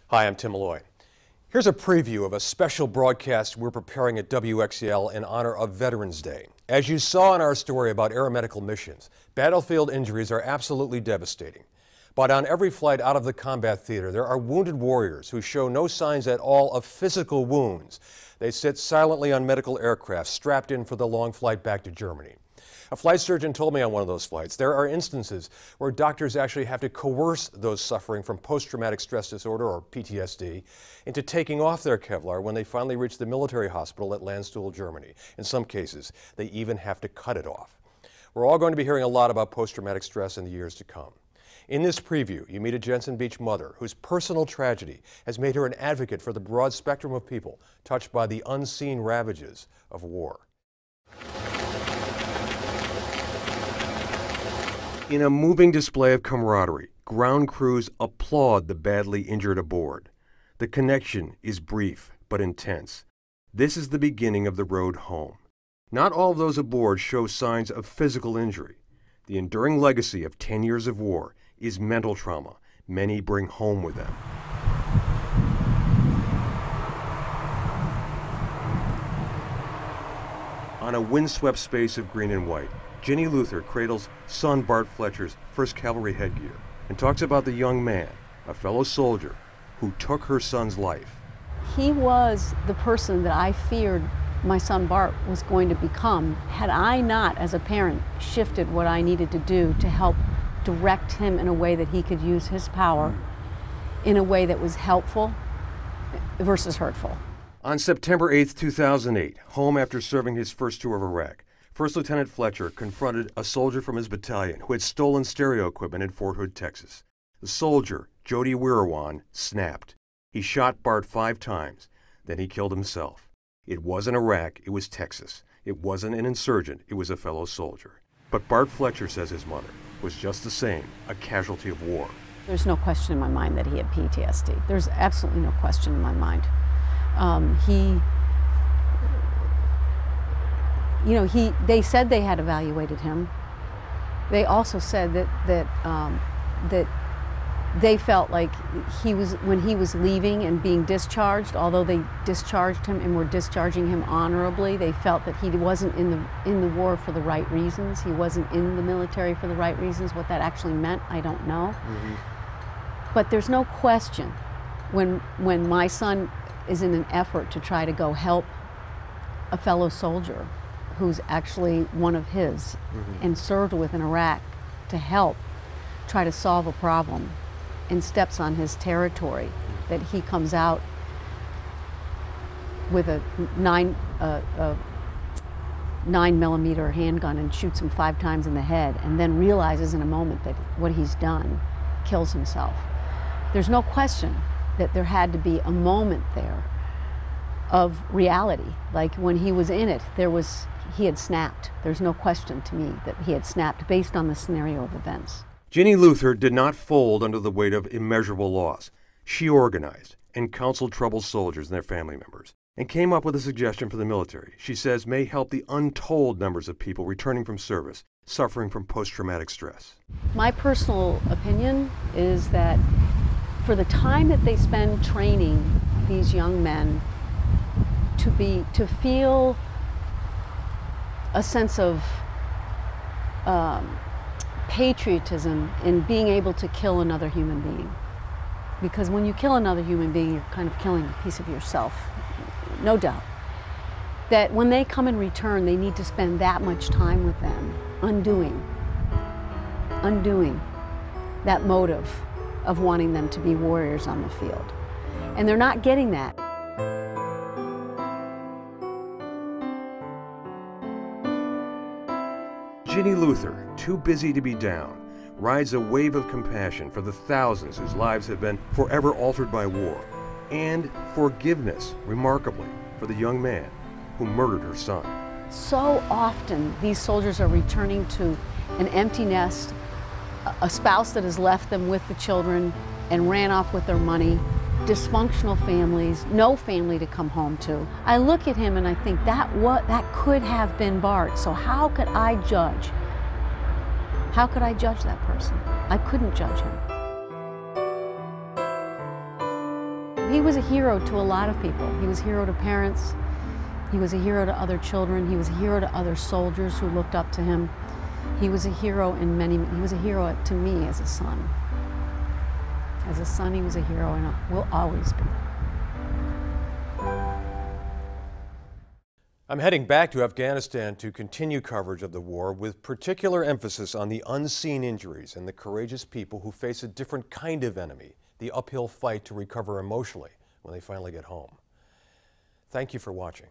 Hi, I'm Tim Malloy. Here's a preview of a special broadcast we're preparing at WXEL in honor of Veterans Day. As you saw in our story about aeromedical missions, battlefield injuries are absolutely devastating. But on every flight out of the combat theater, there are wounded warriors who show no signs at all of physical wounds. They sit silently on medical aircraft, strapped in for the long flight back to Germany. A flight surgeon told me on one of those flights there are instances where doctors actually have to coerce those suffering from post-traumatic stress disorder, or PTSD, into taking off their Kevlar when they finally reach the military hospital at Landstuhl, Germany. In some cases, they even have to cut it off. We're all going to be hearing a lot about post-traumatic stress in the years to come. In this preview, you meet a Jensen Beach mother whose personal tragedy has made her an advocate for the broad spectrum of people touched by the unseen ravages of war. In a moving display of camaraderie, ground crews applaud the badly injured aboard. The connection is brief but intense. This is the beginning of the road home. Not all of those aboard show signs of physical injury. The enduring legacy of 10 years of war is mental trauma many bring home with them. On a windswept space of green and white, Ginny Luther cradles son Bart Fletcher's 1st Cavalry headgear and talks about the young man, a fellow soldier, who took her son's life. He was the person that I feared my son Bart was going to become had I not, as a parent, shifted what I needed to do to help direct him in a way that he could use his power in a way that was helpful versus hurtful. On September 8, 2008, home after serving his first tour of Iraq, First Lieutenant Fletcher confronted a soldier from his battalion who had stolen stereo equipment in Fort Hood, Texas. The soldier, Jody Wirawan, snapped. He shot Bart 5 times, then he killed himself. It wasn't Iraq, it was Texas. It wasn't an insurgent, it was a fellow soldier. But Bart Fletcher, says his mother, was just the same, a casualty of war. There's no question in my mind that he had PTSD. There's absolutely no question in my mind. They said they had evaluated him. They also said that they felt like when he was leaving and being discharged, although they discharged him and were discharging him honorably, they felt that he wasn't in the war for the right reasons. He wasn't in the military for the right reasons. What that actually meant, I don't know. But there's no question when my son is in an effort to try to go help a fellow soldier who's actually one of his and served with in Iraq to help try to solve a problem and steps on his territory, that he comes out with a 9mm handgun and shoots him 5 times in the head and then realizes in a moment that what he's done kills himself. There's no question that there had to be a moment there of reality. Like when he was in it, he had snapped. There's no question to me that he had snapped based on the scenario of events. Ginny Luther did not fold under the weight of immeasurable loss. She organized and counseled troubled soldiers and their family members and came up with a suggestion for the military she says may help the untold numbers of people returning from service suffering from post-traumatic stress. My personal opinion is that for the time that they spend training these young men to feel a sense of patriotism in being able to kill another human being. Because when you kill another human being, you're kind of killing a piece of yourself, no doubt. That when they come in return, they need to spend that much time with them, undoing that motive of wanting them to be warriors on the field. And they're not getting that. Ginny Luther, too busy to be down, rides a wave of compassion for the thousands whose lives have been forever altered by war, and forgiveness, remarkably, for the young man who murdered her son. So often, these soldiers are returning to an empty nest, a spouse that has left them with the children and ran off with their money, dysfunctional families, no family to come home to. I look at him and I think that could have been Bart, so how could I judge? How could I judge that person? I couldn't judge him. He was a hero to a lot of people. He was a hero to parents. He was a hero to other children. He was a hero to other soldiers who looked up to him. He was a hero in many, he was a hero to me as a son. As a son, he was a hero and will always be. I'm heading back to Afghanistan to continue coverage of the war with particular emphasis on the unseen injuries and the courageous people who face a different kind of enemy, the uphill fight to recover emotionally when they finally get home. Thank you for watching.